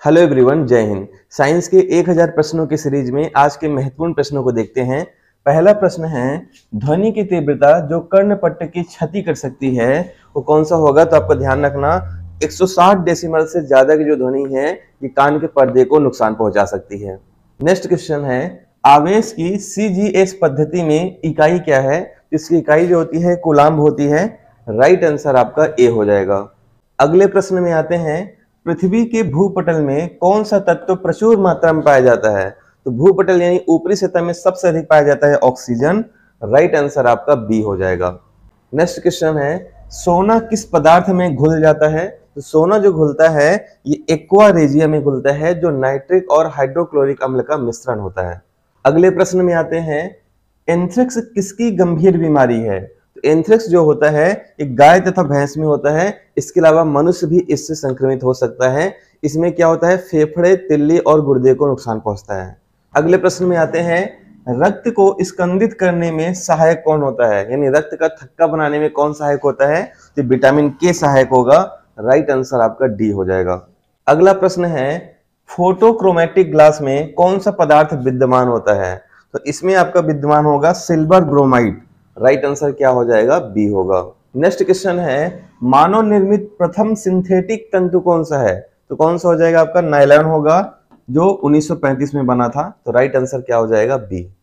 Hello everyone, जय Hind. Science के 1000 प्रश्नों की सीरीज में आज के महत्वपूर्ण प्रश्नों को देखते हैं। पहला प्रश्न है, ध्वनि की तीव्रता जो कर्णपट्ट की क्षति कर सकती है वो कौन सा होगा? तो आपका ध्यान रखना, 160 डेसिमल से ज्यादा की जो ध्वनि है ये कान के पर्दे को नुकसान पहुंचा सकती है। नेक्स्ट क्वेश्चन है, आवेश की CGS पद्धति में इकाई क्या है? इसकी इकाई जो होती है कूलाम्ब होती है। राइट आंसर आपका ए हो जाएगा। अगले प्रश्न में आते हैं, पृथ्वी के भूपटल में कौन सा तत्व प्रचुर मात्रा में पाया जाता है? तो भूपटल यानी ऊपरी सतह में सबसे अधिक पाया जाता है ऑक्सीजन। राइट आंसर आपका बी हो जाएगा। नेक्स्ट क्वेश्चन है, सोना किस पदार्थ में घुल जाता है? तो सोना जो घुलता है ये एक्वा रेजिया में घुलता है, जो नाइट्रिक और हाइड्रोक्लोरिक अम्ल का मिश्रण होता है। अगले प्रश्न में आते हैं, एंथ्रेक्स किसकी गंभीर बीमारी है? तो एंथ्रेक्स जो होता है एक गाय तथा भैंस में होता है। इसके अलावा मनुष्य भी इससे संक्रमित हो सकता है। इसमें क्या होता है, फेफड़े, तिल्ली और गुर्दे को नुकसान पहुंचता है। अगले प्रश्न में आते हैं, रक्त को स्कंदित करने में सहायक कौन होता है? यानी रक्त का थक्का बनाने में कौन सहायक होता है? तो विटामिन के सहायक होगा। राइट आंसर आपका डी हो जाएगा। अगला प्रश्न है, फोटोक्रोमेटिक ग्लास में कौन सा पदार्थ विद्यमान होता है? तो इसमें आपका विद्यमान होगा सिल्वर ब्रोमाइड। राइट आंसर क्या हो जाएगा? बी होगा। नेक्स्ट क्वेश्चन है, मानव निर्मित प्रथम सिंथेटिक तंतु कौन सा है? तो कौन सा हो जाएगा आपका? नायलॉन होगा, जो 1935 में बना था। तो राइट आंसर क्या हो जाएगा? बी।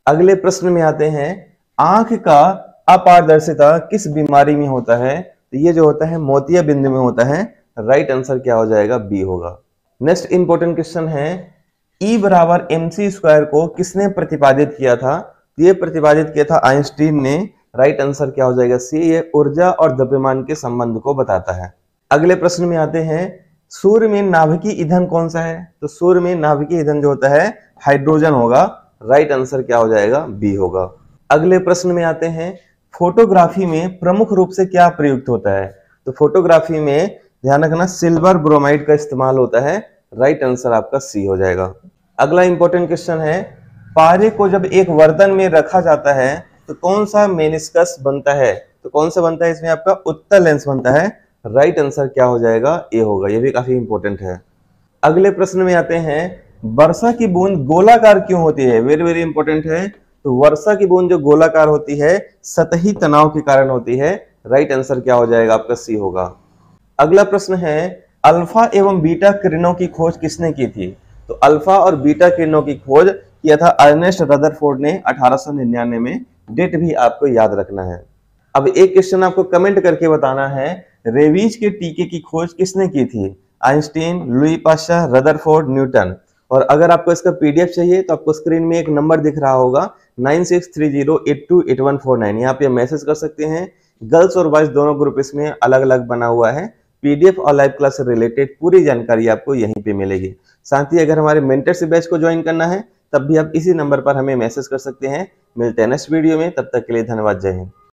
अगले प्रश्न में आते हैं, आंख का अपारदर्शिता किस बीमारी में होता है? तो ये जो होता है मोतिया बिंदु में होता है। राइट आंसर क्या हो जाएगा? बी होगा। नेक्स्ट इंपॉर्टेंट क्वेश्चन है, E बराबर mc स्क्वायर को किसने प्रतिपादित किया था? ये प्रतिपादित किया था आइंस्टीन ने। राइट आंसर क्या हो जाएगा? सी। ये ऊर्जा और द्रव्यमान के संबंध को बताता है। अगले प्रश्न में आते हैं, सूर्य में नाभिकीय ईंधन कौन सा है? तो सूर्य में नाभिकीय ईंधन जो होता है हाइड्रोजन होगा। राइट आंसर क्या हो जाएगा? बी होगा। अगले प्रश्न में आते हैं, फोटोग्राफी में प्रमुख रूप से क्या प्रयुक्त होता है? तो फोटोग्राफी में ध्यान रखना सिल्वर ब्रोमाइड का इस्तेमाल होता है। राइट आंसर आपका सी हो जाएगा। अगला इंपॉर्टेंट क्वेश्चन है, पारे को जब एक बर्तन में रखा जाता है तो कौन सा मेनिस्कस बनता है? तो कौन सा बनता है? इसमें आपका उत्तल लेंस बनता है। राइट आंसर क्या हो जाएगा? ए होगा। ये भी काफी इंपॉर्टेंट है। अगले प्रश्न में आते हैं, वर्षा की बूंद गोलाकार क्यों होती है? वेरी वेरी इंपॉर्टेंट है। तो वर्षा की बूंद जो गोलाकार होती है सतही तनाव के कारण होती है। राइट आंसर क्या हो जाएगा? आपका सी होगा। अगला प्रश्न है, अल्फा एवं बीटा किरणों की खोज किसने की थी? तो अल्फा और बीटा किरणों की खोज किया था अर्नेस्ट रदरफोर्ड ने 1899 में। डेट भी आपको याद रखना है। अब एक क्वेश्चन आपको कमेंट करके बताना है, रेबीज के टीके की खोज किसने की थी? Einstein, Louis Pasteur, Rutherford, Newton. और अगर आपको इसका PDF चाहिए तो आपको स्क्रीन में एक नंबर दिख रहा होगा 9630828149। यहाँ पे मैसेज कर सकते हैं। गर्ल्स और बॉयज दोनों ग्रुप इसमें अलग अलग बना हुआ है। PDF और लाइव क्लास से रिलेटेड पूरी जानकारी आपको यहीं पे मिलेगी। साथ ही अगर हमारे मेंटरशिप बैच को ज्वाइन करना है तब भी आप इसी नंबर पर हमें मैसेज कर सकते हैं। मिलते हैं नेक्स्ट वीडियो में, तब तक के लिए धन्यवाद। जय हिंद।